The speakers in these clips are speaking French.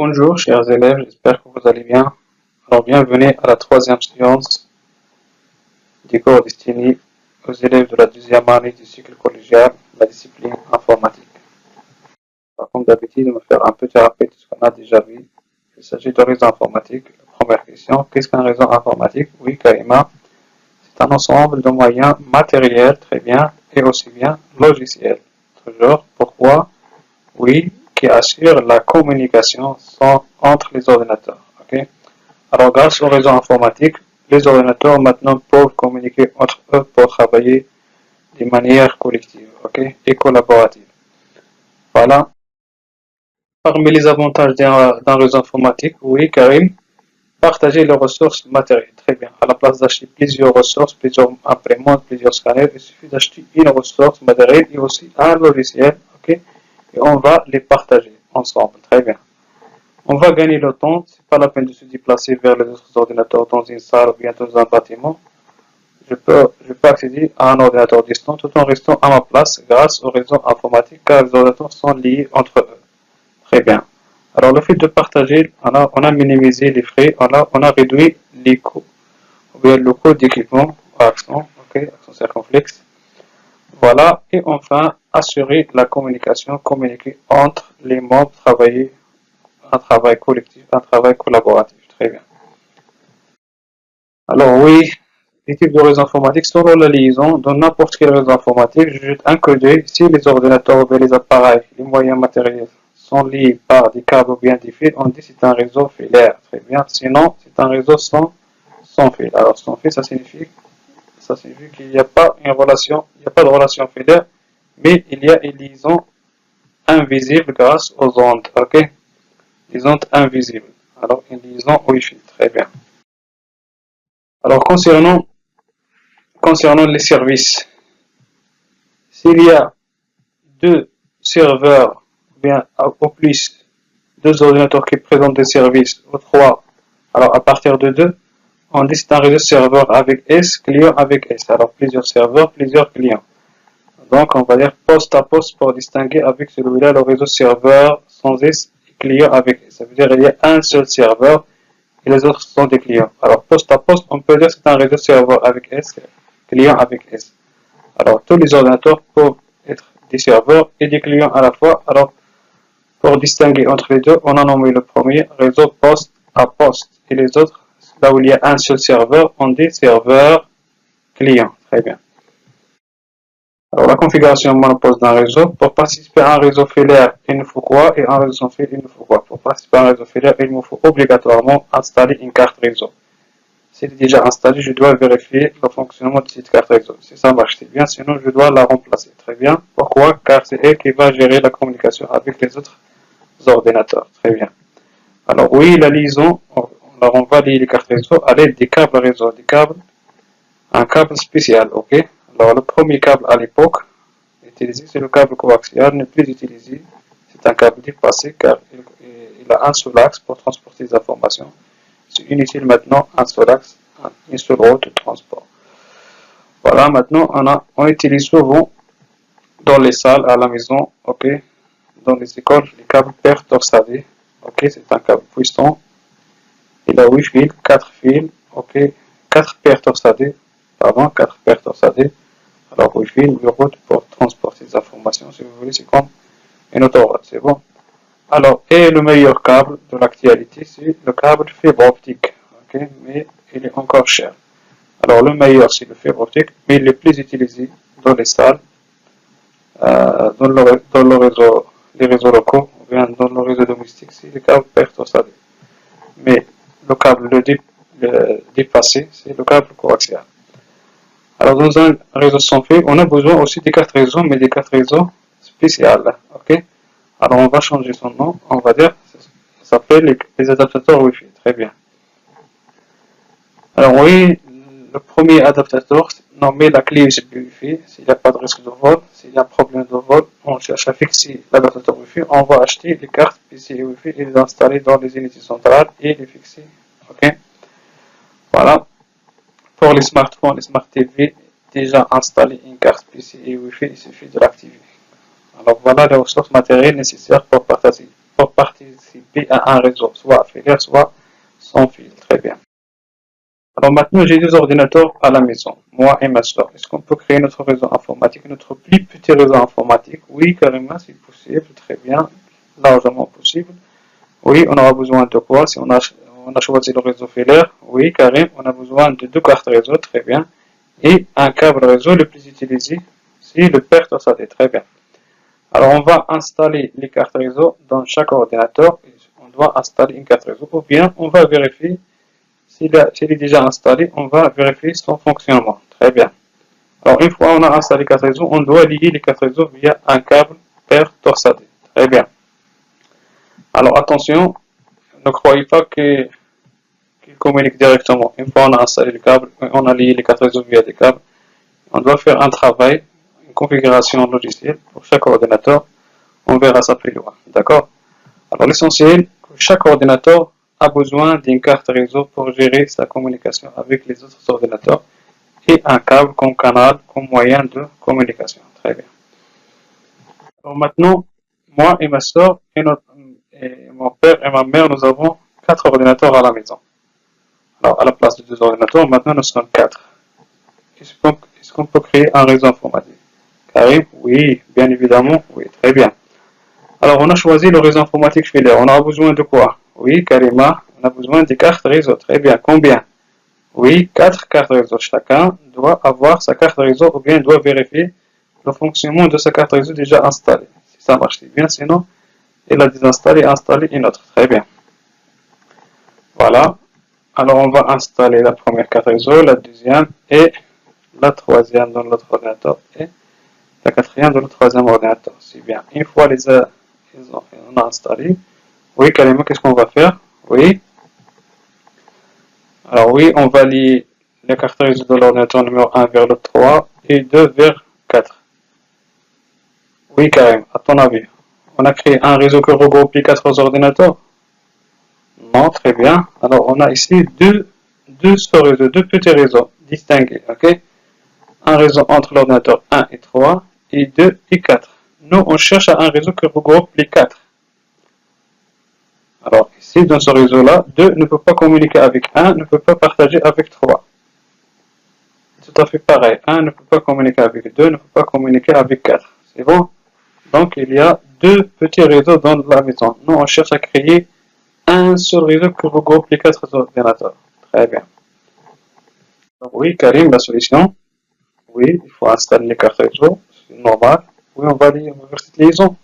Bonjour chers élèves, j'espère que vous allez bien. Alors bienvenue à la troisième séance du cours destiné aux élèves de la deuxième année du cycle collégial, la discipline informatique. Alors, comme d'habitude, on va faire un petit rappel de ce qu'on a déjà vu. Il s'agit de réseau informatique. La première question, qu'est-ce qu'un réseau informatique? Oui, Karima, c'est un ensemble de moyens matériels, très bien, et aussi bien logiciels. Toujours, pourquoi? Oui, qui assure la communication entre les ordinateurs. Ok. Alors, grâce au réseau informatique, les ordinateurs maintenant peuvent communiquer entre eux pour travailler de manière collective, ok, et collaborative. Voilà. Parmi les avantages d'un réseau informatique, oui, Karim, partager les ressources matérielles. Très bien. À la place d'acheter plusieurs ressources, plusieurs imprimantes, plusieurs scanners, il suffit d'acheter une ressource matérielle et aussi un logiciel, ok, et on va les partager ensemble. Très bien. On va gagner le temps, c'est pas la peine de se déplacer vers les autres ordinateurs dans une salle ou bien dans un bâtiment. Je peux accéder à un ordinateur distant tout en restant à ma place grâce au réseau informatique car les ordinateurs sont liés entre eux. Très bien. Alors le fait de partager, on a minimisé les frais, on a réduit les coûts, ou bien le coût d'équipement, accent, ok, accent circonflexe. Voilà, et enfin, assurer la communication, communiquer entre les membres, travailler un travail collectif, un travail collaboratif. Très bien. Alors oui, les types de réseaux informatiques, selon la liaison, dans n'importe quel réseau informatique, je jette un coup d'œil si les ordinateurs ou les appareils, les moyens matériels sont liés par des câbles ou bien des fils, on dit que c'est un réseau filaire. Très bien. Sinon, c'est un réseau sans fil. Alors sans fil, ça signifie qu'il n'y a pas une relation, il n'y a pas de relation filaire, mais il y a une liaison invisible grâce aux ondes. Ok? Les ondes invisibles. Alors une liaison Wi-Fi. Très bien. Alors concernant les services, s'il y a deux serveurs, ou bien au plus deux ordinateurs qui présentent des services, ou trois, alors à partir de deux, on dit c'est un réseau serveur avec S, client avec S. Alors plusieurs serveurs, plusieurs clients. Donc on va dire poste à poste pour distinguer avec celui-là le réseau serveur sans S et client avec S. Ça veut dire qu'il y a un seul serveur et les autres sont des clients. Alors poste à poste, on peut dire que c'est un réseau serveur avec S, client avec S. Alors tous les ordinateurs peuvent être des serveurs et des clients à la fois. Alors pour distinguer entre les deux, on a nommé le premier réseau poste à poste et les autres, là où il y a un seul serveur, on dit serveur client. Très bien. Alors la configuration monopose d'un réseau. Pour participer à un réseau filaire, il nous faut quoi? Et un réseau sans fil, il nous faut quoi? Pour participer à un réseau filaire, il me faut obligatoirement installer une carte réseau. S'il est déjà installé, je dois vérifier le fonctionnement de cette carte réseau. Si ça marche, c'est bien, sinon je dois la remplacer. Très bien. Pourquoi? Car c'est elle qui va gérer la communication avec les autres ordinateurs. Très bien. Alors oui, la liaison, alors on va lier les cartes réseau à l'aide des câbles réseau, un câble spécial, ok? Alors le premier câble à l'époque utilisé, c'est le câble coaxial, n'est plus utilisé. C'est un câble dépassé car il a un seul axe pour transporter les informations. C'est inutile maintenant, un seul axe, une seule route de transport. Voilà, maintenant on utilise souvent dans les salles, à la maison, ok? Dans les écoles, les câbles paires torsadés, ok? C'est un câble puissant. Il a 8 fils, 4 fils, ok, 4 paires torsadées, pardon, 4 paires torsadées. Alors 8 fils, 8 routes pour transporter des informations, si vous voulez, c'est comme une autoroute, c'est bon. Alors, et le meilleur câble de l'actualité, c'est le câble fibre optique, ok, mais il est encore cher. Alors le meilleur, c'est le fibre optique, mais il est plus utilisé dans les salles, dans le réseau, les réseaux locaux, ou bien dans le réseau domestique, c'est le câble paires torsadées. Mais le câble le dépassé, c'est le câble coaxial. Alors, dans un réseau sans fil, on a besoin aussi des cartes réseau, mais des cartes réseau spéciales. Ok? Alors, on va changer son nom. On va dire, ça s'appelle les adaptateurs Wi-Fi. Très bien. Alors, oui, le premier adaptateur, nommé la clé USB Wi-Fi. S'il n'y a pas de risque de vol, s'il y a un problème de vol, on cherche à fixer l'adaptateur Wi-Fi. On va acheter les cartes PC Wi-Fi et les installer dans les unités centrales et les fixer. Ok? Voilà. Pour les smartphones, les smart TV, déjà installé une carte PC et Wi-Fi, il suffit de l'activer. Alors voilà les ressources matérielles nécessaires pour participer inscrit à un réseau, soit filaire, soit sans fil. Très bien. Alors maintenant, j'ai deux ordinateurs à la maison, moi et ma soeur. Est-ce qu'on peut créer notre réseau informatique, notre plus petit réseau informatique? Oui, carrément, c'est possible, très bien, largement possible. Oui, on aura besoin de quoi? Si on a choisi le réseau filaire, oui, Karim, on a besoin de deux cartes réseau, très bien. Et un câble réseau le plus utilisé, c'est le père torsadé, très bien. Alors, on va installer les cartes réseau dans chaque ordinateur. On doit installer une carte réseau, ou bien on va vérifier s'il est déjà installé, on va vérifier son fonctionnement. Très bien. Alors, une fois on a installé les cartes réseau, on doit lier les cartes réseau via un câble père torsadé. Très bien. Alors, attention, ne croyez pas qu'il communique directement. Une fois on a installé le câble, on a lié les cartes réseau via des câbles, on doit faire un travail, une configuration logicielle pour chaque ordinateur. On verra ça plus loin. D'accord? Alors, l'essentiel, que chaque ordinateur a besoin d'une carte réseau pour gérer sa communication avec les autres ordinateurs et un câble comme canal, comme moyen de communication. Très bien. Alors maintenant, moi et ma soeur et mon père et ma mère, nous avons 4 ordinateurs à la maison. Alors, à la place de 2 ordinateurs, maintenant nous sommes 4. Est-ce qu'on peut créer un réseau informatique? Karim? Oui, bien évidemment, oui, très bien. Alors, on a choisi le réseau informatique filaire. On a besoin de quoi? Oui, Karima, on a besoin des cartes réseau. Très bien. Combien? Oui, 4 cartes réseau. Chacun doit avoir sa carte réseau ou bien doit vérifier le fonctionnement de sa carte réseau déjà installée. Si ça marche bien, sinon, il a désinstallé et installé une autre. Très bien. Voilà. Alors, on va installer la première carte réseau, la deuxième et la troisième dans l'autre ordinateur et la quatrième dans le troisième ordinateur. C'est bien. Une fois on a installé. Oui, carrément, qu'est-ce qu'on va faire? Oui. Alors oui, on va lier les cartes réseau de l'ordinateur numéro 1 vers le 3 et 2 vers 4. Oui, carrément, à ton avis. On a créé un réseau qui regroupe les 4 ordinateurs? Non, très bien. Alors on a ici deux sous-réseaux, deux petits réseaux distingués, ok? Un réseau entre l'ordinateur 1 et 3 et 2 et 4. Nous, on cherche un réseau qui regroupe les 4. Alors, ici, dans ce réseau-là, 2 ne peut pas communiquer avec 1, ne peut pas partager avec 3. C'est tout à fait pareil. 1 ne peut pas communiquer avec 2, ne peut pas communiquer avec 4. C'est bon? Donc, il y a 2 petits réseaux dans la maison. Nous, on cherche à créer un seul réseau qui regroupe les 4 ordinateurs. Très bien. Donc, oui, Karim, la solution. Oui, il faut installer les cartes réseau. C'est normal. Oui, on va faire cette liaison.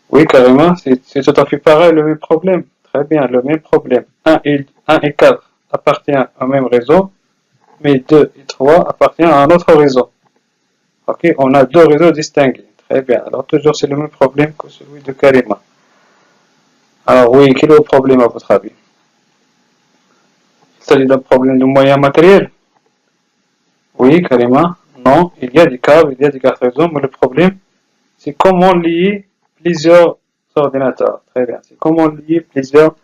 Oui, carrément, c'est tout à fait pareil, le même problème. Très bien, le même problème. 1 et 4 appartiennent au même réseau, mais 2 et 3 appartiennent à un autre réseau. Ok, on a 2 réseaux distingués. Très bien, alors toujours c'est le même problème que celui de Karima. Alors oui, quel est le problème à votre avis? Il s'agit d'un problème de moyens matériels? Oui, Karima. Non, il y a des câbles, il y a des cartes réseau, mais le problème, c'est comment lier plusieurs ordinateurs. Très bien, c'est comment lier plusieurs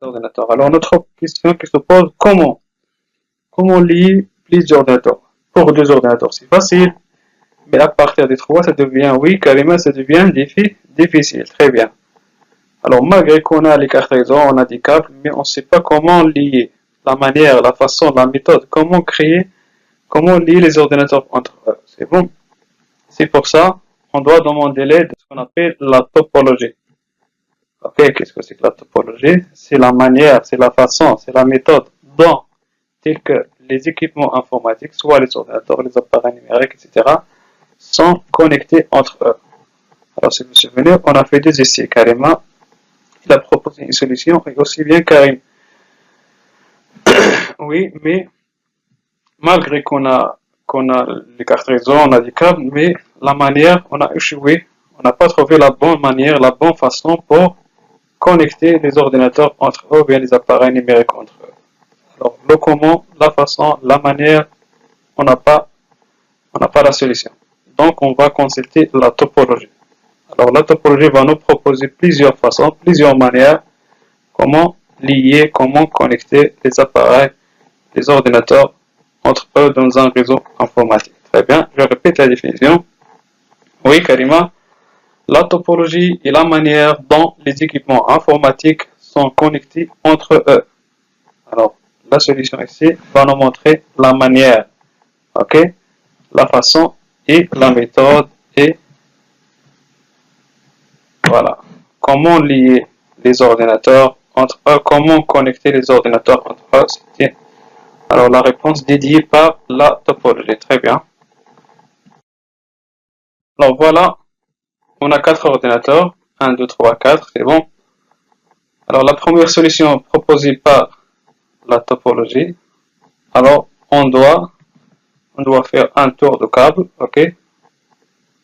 ordinateurs. Alors notre question qui se pose, comment lier plusieurs ordinateurs? Pour 2 ordinateurs, c'est facile, mais à partir des 3, ça devient, oui, carrément, ça devient difficile. Très bien. Alors malgré qu'on a les cartes réseau, on a des câbles, mais on ne sait pas comment lier, la manière, la façon, la méthode, comment lier les ordinateurs entre eux. C'est bon. C'est pour ça qu'on doit demander l'aide de ce qu'on appelle la topologie. Ok, qu'est-ce que c'est que la topologie? C'est la manière, c'est la façon, c'est la méthode dont, tels que les équipements informatiques, soit les ordinateurs, les appareils numériques, etc., sont connectés entre eux. Alors, si vous vous souvenez, on a fait 2 essais. Carrément, il a proposé une solution, et aussi bien Karim. Oui, mais malgré qu'on a les cartes réseau, on a des câbles, mais la manière, on a échoué. On n'a pas trouvé la bonne manière, la bonne façon pour connecter les ordinateurs entre eux, ou bien les appareils numériques entre eux. Alors, le comment, la façon, la manière, on n'a pas la solution. Donc, on va consulter la topologie. Alors, la topologie va nous proposer plusieurs façons, plusieurs manières, comment lier, comment connecter les appareils, les ordinateurs entre eux dans un réseau informatique. Très bien, je répète la définition. Oui, Karima. La topologie est la manière dont les équipements informatiques sont connectés entre eux. Alors, la solution ici va nous montrer la manière, ok, la façon et la méthode et voilà. Comment lier les ordinateurs entre eux, comment connecter les ordinateurs entre eux. Alors, la réponse dédiée par la topologie. Très bien. Alors, voilà, on a 4 ordinateurs. 1, 2, 3, 4, c'est bon. Alors, la première solution proposée par la topologie. Alors, on doit faire un tour de câble, ok.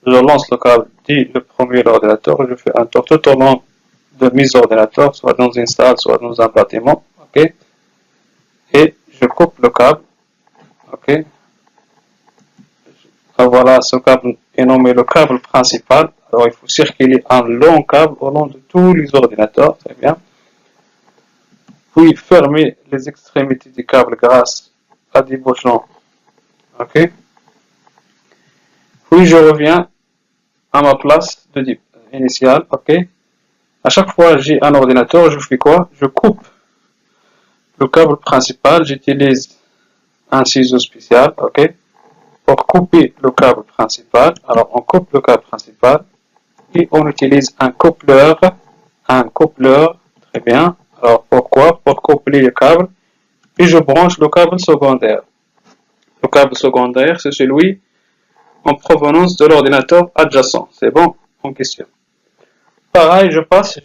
Je lance le câble du premier ordinateur, je fais un tour tout au long de mes ordinateurs, soit dans une salle, soit dans un bâtiment, ok. Et je coupe le câble, ok. Alors voilà, ce câble est nommé le câble principal. Alors il faut circuler un long câble au long de tous les ordinateurs, très bien. Puis fermer les extrémités du câble grâce à des bouchons, ok. Puis je reviens à ma place de initiale, ok. À chaque fois que j'ai un ordinateur, je fais quoi? Je coupe le câble principal, j'utilise un ciseau spécial, ok, pour couper le câble principal. Alors on coupe le câble principal et on utilise un coupleur, très bien. Alors pourquoi? Pour coupler le câble et je branche le câble secondaire. Le câble secondaire, c'est celui en provenance de l'ordinateur adjacent. C'est bon? En question. Pareil, je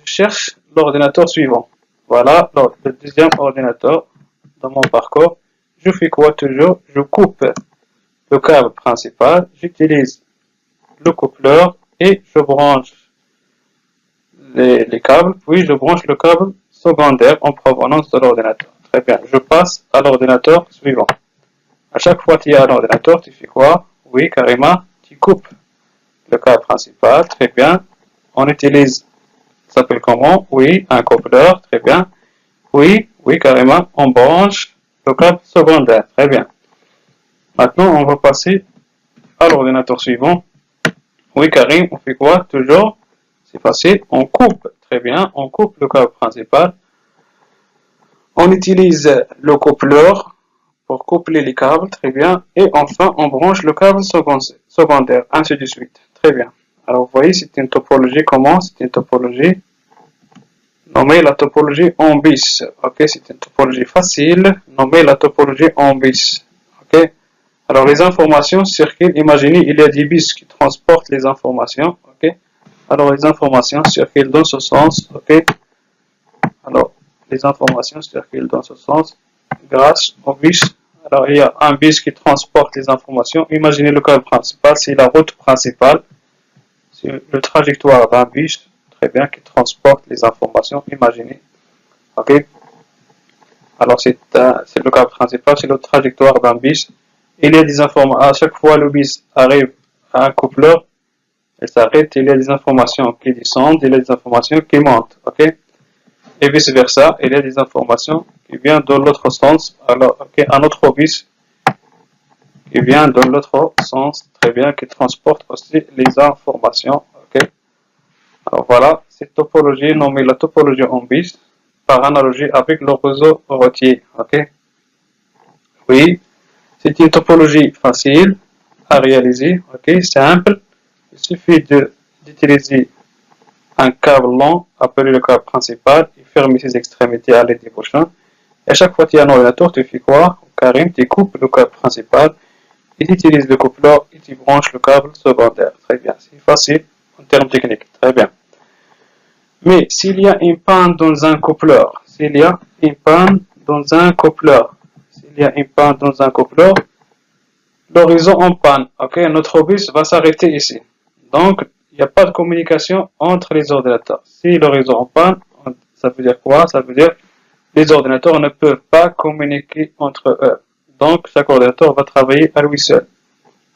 cherche l'ordinateur suivant. Voilà, le deuxième ordinateur dans mon parcours. Je fais quoi toujours? Je coupe le câble principal, j'utilise le coupleur et je branche les câbles, puis je branche le câble secondaire en provenance de l'ordinateur. Très bien, je passe à l'ordinateur suivant. À chaque fois qu'il y a un ordinateur, tu fais quoi? Oui, carrément, tu coupes le câble principal, très bien. On utilise, ça s'appelle comment? Oui, un coupleur, très bien. Oui, carrément, on branche le câble secondaire, très bien. Maintenant, on va passer à l'ordinateur suivant. Oui, Karim, on fait quoi? Toujours, c'est facile, on coupe, très bien, on coupe le câble principal. On utilise le coupleur pour coupler les câbles, très bien. Et enfin, on branche le câble secondaire, ainsi de suite. Très bien. Alors, vous voyez, c'est une topologie comment? C'est une topologie nommée la topologie en bis. Ok, c'est une topologie facile, nommée la topologie en bis. Ok. Alors, les informations circulent. Imaginez, il y a des bus qui transportent les informations. Ok. Alors, les informations circulent dans ce sens. Ok. Alors, les informations circulent dans ce sens grâce au bus. Alors, il y a un bus qui transporte les informations. Imaginez le câble principal, c'est la route principale. C'est le trajectoire d'un bus, très bien, qui transporte les informations. Imaginez. Ok. Alors, c'est le câble principal, c'est le trajectoire d'un bus. Il y a des informations. À chaque fois, le bus arrive à un coupleur, il s'arrête, il y a des informations qui descendent, il y a des informations qui montent. Ok. Et vice versa, il y a des informations qui viennent dans l'autre sens. Alors, okay, un autre bus qui vient dans l'autre sens, très bien, qui transporte aussi les informations. Ok. Alors voilà, cette topologie nommée la topologie en bus par analogie avec le réseau routier. Ok. Oui, c'est une topologie facile à réaliser. Ok, simple. Il suffit d'utiliser un câble long appelé le câble principal et fermer ses extrémités à l'aide des bouchons. Et à chaque fois qu'il y a un ordinateur, tu fais quoi? Karim, tu coupes le câble principal et tu utilises le coupleur et tu branches le câble secondaire. Très bien, c'est facile en termes techniques. Très bien. Mais s'il y a une panne dans un coupleur, l'horizon en panne, ok, notre bus va s'arrêter ici. Donc, il n'y a pas de communication entre les ordinateurs. Si l'horizon en panne, ça veut dire quoi? Ça veut dire les ordinateurs ne peuvent pas communiquer entre eux. Donc, chaque ordinateur va travailler à lui seul.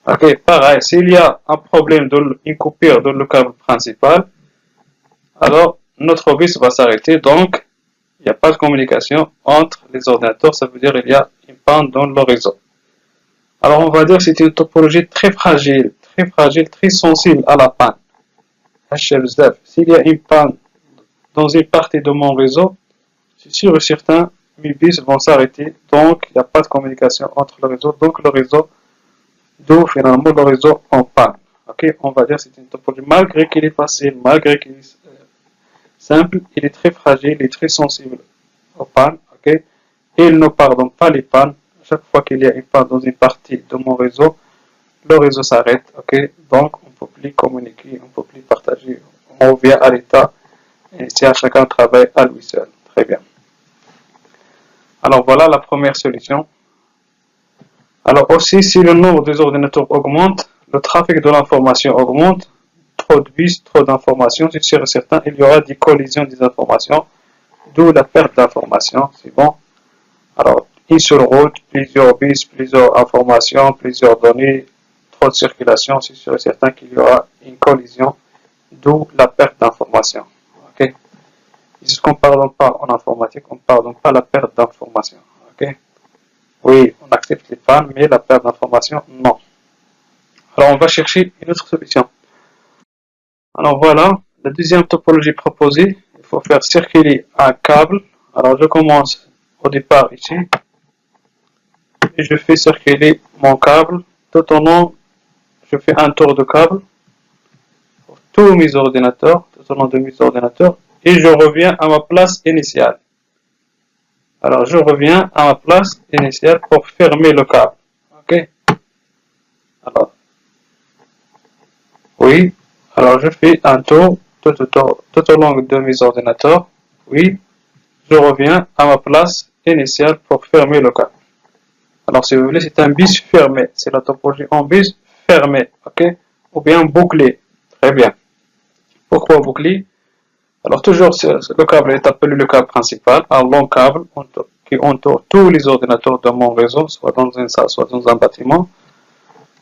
Ok, pareil, s'il y a un problème une coupure dans le câble principal, alors notre bus va s'arrêter. Donc, il n'y a pas de communication entre les ordinateurs. Ça veut dire qu'il y a une panne dans le réseau. Alors, on va dire que c'est une topologie très fragile, très sensible à la panne. S'il y a une panne dans une partie de mon réseau, c'est sûr et certain, mes bus vont s'arrêter, donc il n'y a pas de communication entre le réseau, donc le réseau, d'où finalement le réseau en panne. Ok, on va dire que c'est une topologie, malgré qu'il est facile, malgré qu'il est simple, il est très fragile, il est très sensible aux pannes. Ok, et il ne pardonne pas les pannes. Chaque fois qu'il y a une panne dans une partie de mon réseau, le réseau s'arrête. Ok, donc on ne peut plus communiquer, on ne peut plus partager, on revient à l'état initial, chacun travaille à lui seul. Très bien. Alors voilà la première solution. Alors aussi, si le nombre des ordinateurs augmente, le trafic de l'information augmente, trop de bus, trop d'informations, c'est sûr et certain, il y aura des collisions des informations, d'où la perte d'informations, c'est bon. Alors, une seule route, plusieurs bus, plusieurs informations, plusieurs données, trop de circulation, c'est sûr et certain qu'il y aura une collision, d'où la perte d'informations. Ok. Ce qu'on ne pardonne pas en informatique, on ne pardonne pas la perte d'informations. Ok. Oui, on accepte les pannes, mais la perte d'informations, non. Alors, on va chercher une autre solution. Alors voilà, la deuxième topologie proposée, il faut faire circuler un câble. Alors je commence au départ ici, et je fais circuler mon câble tout au long, je fais un tour de câble pour tous mes ordinateurs, tout au long de mes ordinateurs, et je reviens à ma place initiale. Alors je reviens à ma place initiale pour fermer le câble. Ok. Alors, oui. Alors je fais un tour tout au long de mes ordinateurs. Oui. Je reviens à ma place initiale pour fermer le câble. Alors si vous voulez, c'est un bis fermé. C'est la topologie en bis fermé. Ok. Ou bien bouclé. Très bien. Pourquoi bouclé? Alors toujours le câble est appelé le câble principal, un long câble qui entoure tous les ordinateurs de mon réseau, soit dans une salle, soit dans un bâtiment.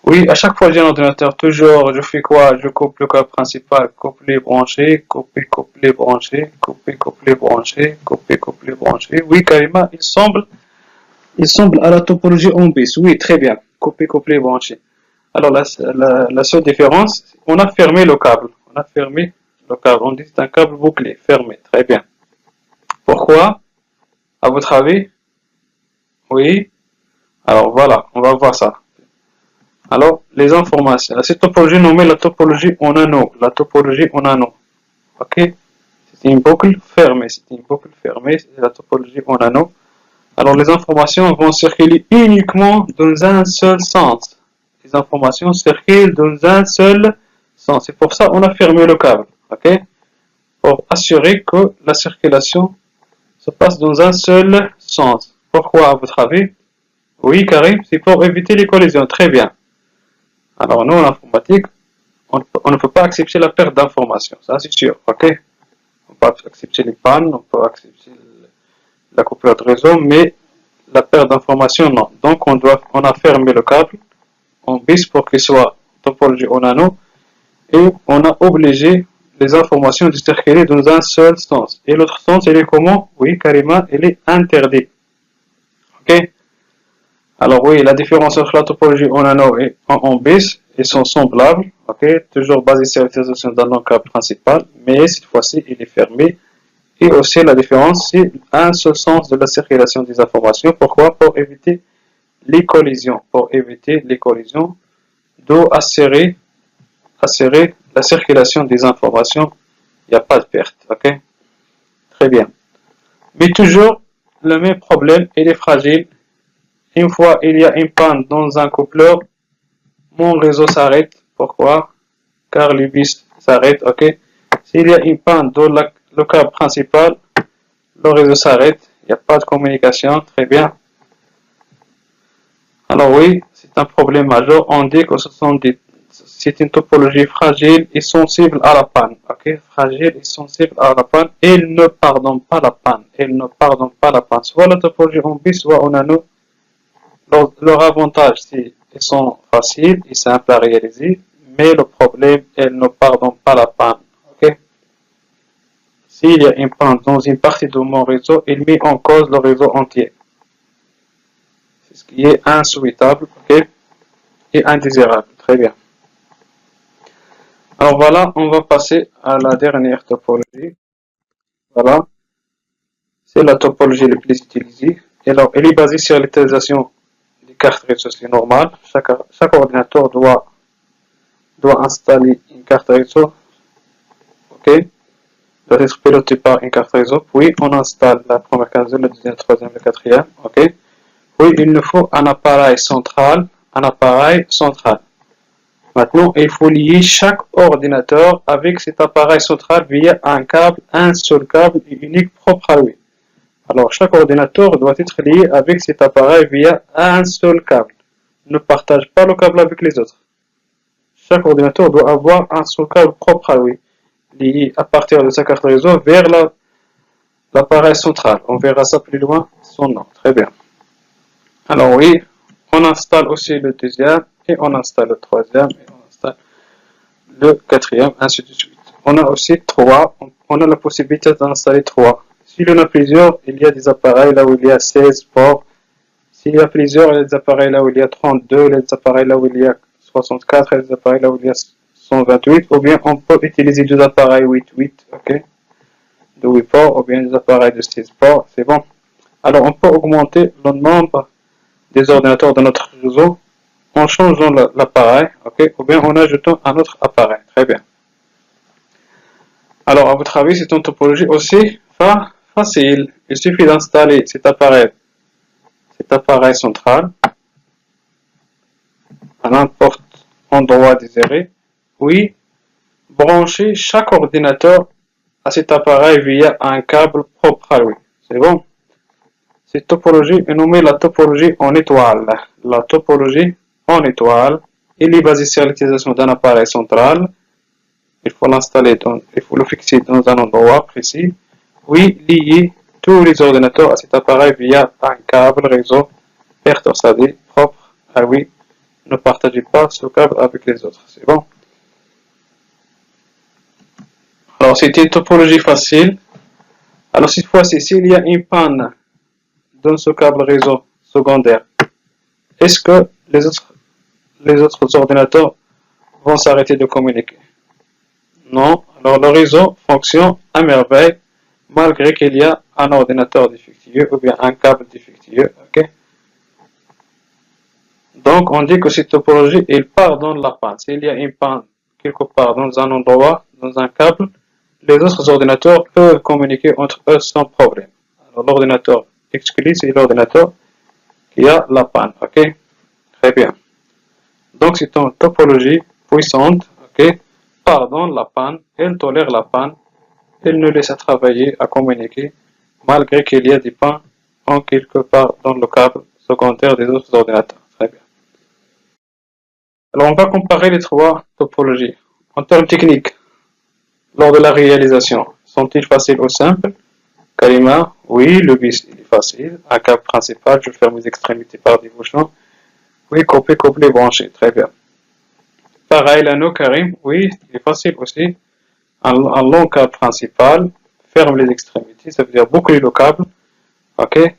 Oui, à chaque fois que j'ai un ordinateur, toujours je fais quoi? Je coupe le câble principal, coupler, brancher, couper, coupler, brancher, couper, coupler, brancher, couper, coupler, brancher. Oui, carrément, il semble à la topologie en bis. Oui, très bien. Couper, coupler, brancher. Alors la seule différence, on a fermé le câble. On a fermé le câble. On dit que c'est un câble bouclé, fermé. Très bien. Pourquoi? À votre avis? Oui. Alors voilà, on va voir ça. Alors, les informations. Cette topologie nommée la topologie en anneau. La topologie en anneau. Ok? C'est une boucle fermée. C'est une boucle fermée. C'est la topologie en anneau. Alors, les informations vont circuler uniquement dans un seul sens. Les informations circulent dans un seul sens. C'est pour ça qu'on a fermé le câble. Ok? Pour assurer que la circulation se passe dans un seul sens. Pourquoi, à votre avis? Oui, Karim, c'est pour éviter les collisions. Très bien. Alors, nous, en informatique, on ne peut pas accepter la perte d'informations. Ça, c'est sûr. Ok? On peut accepter les pannes, on peut accepter la coupure de réseau, mais la perte d'informations, non. Donc, on a fermé le câble en bis pour qu'il soit topologie en anneau et on a obligé les informations de circuler dans un seul sens. Et l'autre sens, il est comment? Oui, carrément, il est interdit. Ok? Alors oui, la différence entre la topologie en anneau et en bis, ils sont semblables, ok? Toujours basés sur l'utilisation d'un long câble principal, mais cette fois-ci, il est fermé. Et aussi, la différence, c'est un seul sens de la circulation des informations. Pourquoi? Pour éviter les collisions. Pour éviter les collisions, d'où assurer la circulation des informations. Il n'y a pas de perte, ok? Très bien. Mais toujours, le même problème, il est fragile. Une fois il y a une panne dans un coupleur, mon réseau s'arrête. Pourquoi? Car le bus s'arrête, ok? S'il y a une panne dans le câble principal, le réseau s'arrête. Il n'y a pas de communication, très bien. Alors oui, c'est un problème majeur. On dit que c'est une topologie fragile et sensible à la panne, ok? Fragile et sensible à la panne. Il ne pardonne pas la panne. Il ne pardonne pas la panne. Soit la topologie en bis, soit en anneau. Leur avantage, c'est qu'ils sont faciles et simples à réaliser, mais le problème, elles ne pardonnent pas la panne. Okay? S'il y a une panne dans une partie de mon réseau, il met en cause le réseau entier. C'est ce qui est insouhaitable, okay? Et indésirable. Très bien. Alors voilà, on va passer à la dernière topologie. Voilà, c'est la topologie la plus utilisée. Et alors, elle est basée sur l'utilisation des cartes réseau, c'est normal. Chaque ordinateur doit installer une carte réseau, ok, doit être piloté par une carte réseau. Puis on installe la première carte réseau, la deuxième, la troisième, la quatrième, ok. Puis il nous faut un appareil central, Maintenant, il faut lier chaque ordinateur avec cet appareil central via un seul câble unique propre à lui. Alors, chaque ordinateur doit être lié avec cet appareil via un seul câble. Ne partage pas le câble avec les autres. Chaque ordinateur doit avoir un seul câble propre à lui, lié à partir de sa carte réseau vers l'appareil central. On verra ça plus loin, son nom. Très bien. Alors oui, on installe aussi le deuxième, et on installe le troisième, et on installe le quatrième, ainsi de suite. On a aussi on a la possibilité d'installer trois. S'il y en a plusieurs, il y a des appareils là où il y a 16 ports. S'il y a plusieurs, il y a des appareils là où il y a 32, il y a des appareils là où il y a 64, il y a des appareils là où il y a 128, ou bien on peut utiliser deux appareils 8-8, ok, de 8 ports, ou bien des appareils de 6 ports, c'est bon. Alors on peut augmenter le nombre des ordinateurs de notre réseau en changeant l'appareil, ok, ou bien en ajoutant un autre appareil, très bien. Alors à votre avis, c'est une topologie aussi facile. Il suffit d'installer cet appareil central à n'importe endroit désiré, puis brancher chaque ordinateur à cet appareil via un câble propre à lui. C'est bon? Cette topologie est nommée la topologie en étoile. La topologie en étoile, elle est basée sur l'utilisation d'un appareil central. Il faut il faut le fixer dans un endroit précis, puis lier tous les ordinateurs à cet appareil via un câble réseau pertorsadé propre à lui. Ne partagez pas ce câble avec les autres. C'est bon? Alors, c'était une topologie facile. Alors, cette fois-ci, s'il y a une panne dans ce câble réseau secondaire, est-ce que les autres ordinateurs vont s'arrêter de communiquer? Non. Alors, le réseau fonctionne à merveille malgré qu'il y a un ordinateur défectueux ou bien un câble défectueux. Ok? Donc, on dit que cette topologie, elle pardonne la panne. S'il y a une panne quelque part dans un endroit, dans un câble, les autres ordinateurs peuvent communiquer entre eux sans problème. Alors, l'ordinateur exclu, c'est l'ordinateur qui a la panne. Ok? Très bien. Donc, c'est une topologie puissante. Ok? Pardonne la panne, elle tolère la panne, elle nous laisse travailler, à communiquer, malgré qu'il y a des pannes en quelque part dans le câble secondaire des autres ordinateurs. Très bien. Alors, on va comparer les trois topologies. En termes techniques, lors de la réalisation, sont-ils faciles ou simples? Karima, oui, le bis il est facile. Un câble principal, je ferme les extrémités par des bouchons. Oui, couper, brancher. Très bien. Pareil, l'anneau, Karim, oui, il est facile aussi. Un long câble principal, ferme les extrémités, ça veut dire boucler le câble. Ok?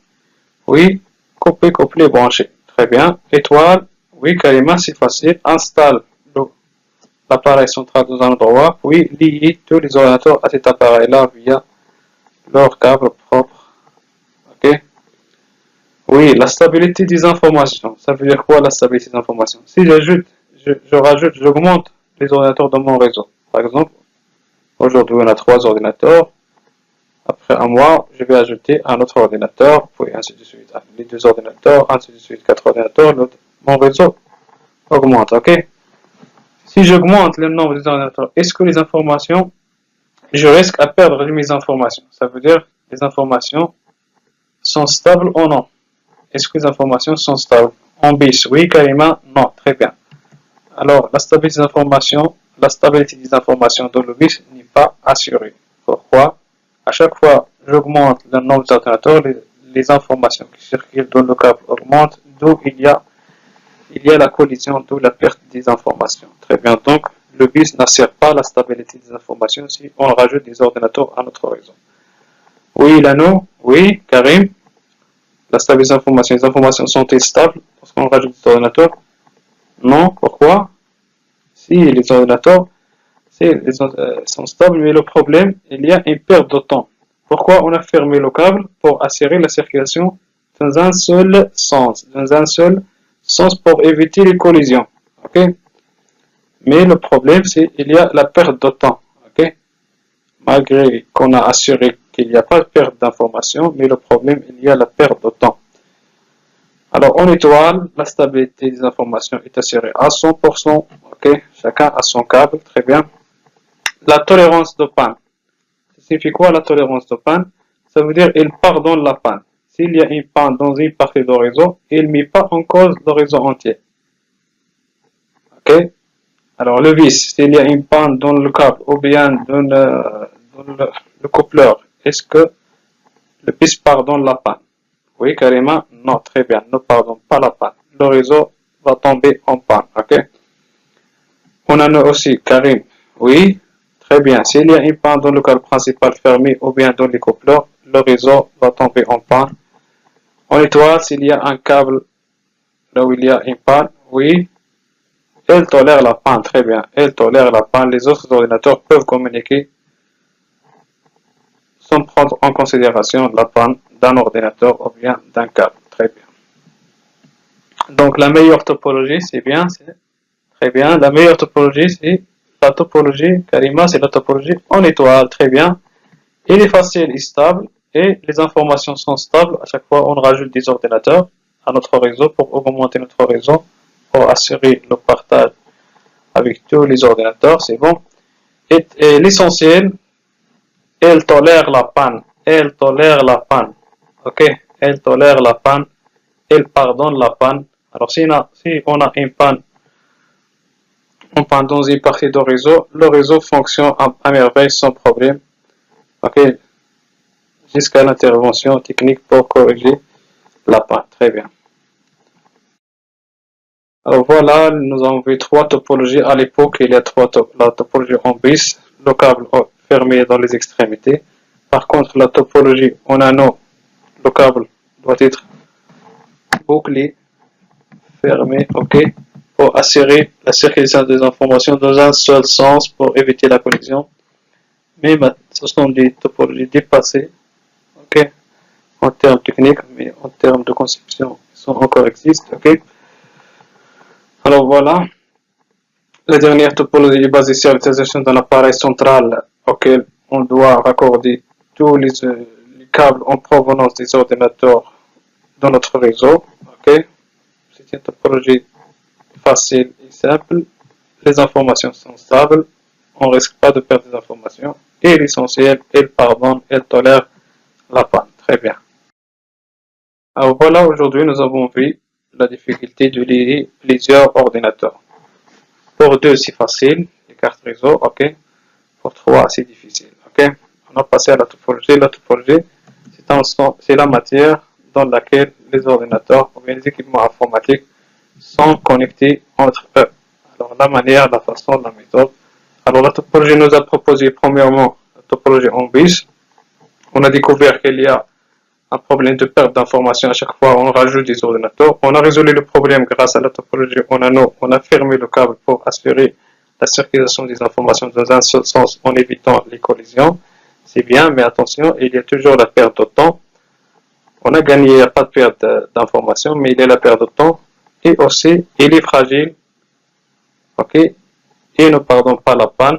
Oui, couper, brancher. Très bien. Étoile, oui, Karima, c'est facile. Installe l'appareil central dans un endroit, puis lier tous les ordinateurs à cet appareil-là via leur câble propre. Ok? Oui, la stabilité des informations. Ça veut dire quoi la stabilité des informations? Si j'augmente les ordinateurs dans mon réseau. Par exemple, aujourd'hui on a 3 ordinateurs. Après un mois, je vais ajouter un autre ordinateur, puis ainsi de suite. Les 2 ordinateurs, ainsi de suite, 4 ordinateurs, mon réseau augmente, ok? Si j'augmente le nombre des ordinateurs, est-ce que les informations, je risque à perdre mes informations? Ça veut dire les informations sont stables ou non? Est-ce que les informations sont stables? En bis, oui, Karima, non, très bien. Alors, la stabilité des informations dans le bis n'est pas assurée. Pourquoi? À chaque fois, j'augmente le nombre d'ordinateurs, les informations qui circulent dans le câble augmentent, d'où il y a la collision, d'où la perte des informations. Très bien, donc le bis n'assure pas la stabilité des informations si on rajoute des ordinateurs à notre réseau. Oui, Lano, oui, Karim, la stabilité des informations, les informations sont-elles stables lorsqu'on rajoute des ordinateurs? Non, pourquoi? Si les ordinateurs, sont stables, mais le problème, il y a une perte de temps. Pourquoi on a fermé le câble? Pour assurer la circulation dans un seul sens. Dans un seul sens pour éviter les collisions. Ok? Mais le problème, c'est qu'il y a la perte de temps. Ok? Malgré qu'on a assuré qu'il n'y a pas de perte d'information, mais le problème, il y a la perte de temps. Alors, en étoile, la stabilité des informations est assurée à 100%. Ok? Chacun a son câble. Très bien. La tolérance de panne. Ça signifie quoi la tolérance de panne? Ça veut dire il pardonne la panne. S'il y a une panne dans une partie du réseau, il ne met pas en cause le réseau entier. Ok? Alors le vis, s'il y a une panne dans le câble ou bien dans le coupleur, est-ce que le vis pardonne la panne? Oui, carrément, non, très bien, ne pardonne pas la panne. Le réseau va tomber en panne. Ok? On en a aussi, Karim. Oui, très bien. S'il y a une panne dans le câble principal fermé ou bien dans les coupleurs, le réseau va tomber en panne. En étoile, s'il y a un câble là où il y a une panne, oui, elle tolère la panne, très bien. Elle tolère la panne. Les autres ordinateurs peuvent communiquer sans prendre en considération la panne d'un ordinateur ou bien d'un câble. Très bien. Donc la meilleure topologie, c'est bien, c'est très bien. La meilleure topologie, c'est la topologie, Karima, c'est la topologie en étoile, très bien. Il est facile et stable et les informations sont stables. À chaque fois, on rajoute des ordinateurs à notre réseau pour augmenter notre réseau, pour assurer le partage avec tous les ordinateurs, c'est bon. Et l'essentiel, elle tolère la panne. Elle tolère la panne. Ok? Elle tolère la panne. Elle pardonne la panne. Alors, si on a une panne dans une partie du réseau, le réseau fonctionne à merveille sans problème. Ok? Jusqu'à l'intervention technique pour corriger la panne. Très bien. Alors voilà, nous avons vu trois topologies. À l'époque, il y a la topologie en bis, le câble fermé dans les extrémités. Par contre, la topologie en anneau, le câble doit être bouclé, fermé, ok, pour assurer la circulation des informations dans un seul sens pour éviter la collision. Mais ce sont des topologies dépassées, ok, en termes techniques, mais en termes de conception, ils sont encore existent, ok. Alors voilà, la dernière topologie est basée sur l'utilisation d'un appareil central auquel on doit raccorder tous les câbles en provenance des ordinateurs dans notre réseau. Ok, c'est une topologie facile et simple. Les informations sont stables, on ne risque pas de perdre des informations. Et l'essentiel, elle pardonne, elle tolère la panne. Très bien. Alors voilà, aujourd'hui nous avons vu la difficulté de lier plusieurs ordinateurs. Pour 2, c'est facile, les cartes réseau, ok. Pour 3, c'est difficile, ok. On a passé à la topologie. La topologie, c'est la matière dans laquelle les ordinateurs ou bien les équipements informatiques sont connectés entre eux. Alors, la manière, la façon, la méthode. Alors, la topologie nous a proposé premièrement la topologie en bis. On a découvert qu'il y a un problème de perte d'information à chaque fois on rajoute des ordinateurs. On a résolu le problème grâce à la topologie en anneau. On a fermé le câble pour assurer la circulation des informations dans un seul sens en évitant les collisions. C'est bien, mais attention, il y a toujours la perte de temps. On a gagné, il n'y a pas de perte d'information, mais il y a la perte de temps. Et aussi, il est fragile. Ok. Et ne pardonne pas la panne.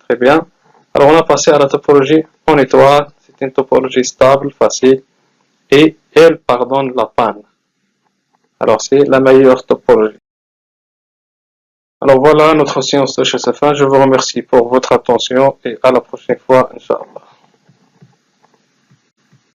Très bien. Alors, on a passé à la topologie en étoile. C'est une topologie stable, facile. Et elle pardonne la panne. Alors c'est la meilleure topologie. Alors voilà, notre séance touche à sa fin. Je vous remercie pour votre attention et à la prochaine fois, Inch'Allah.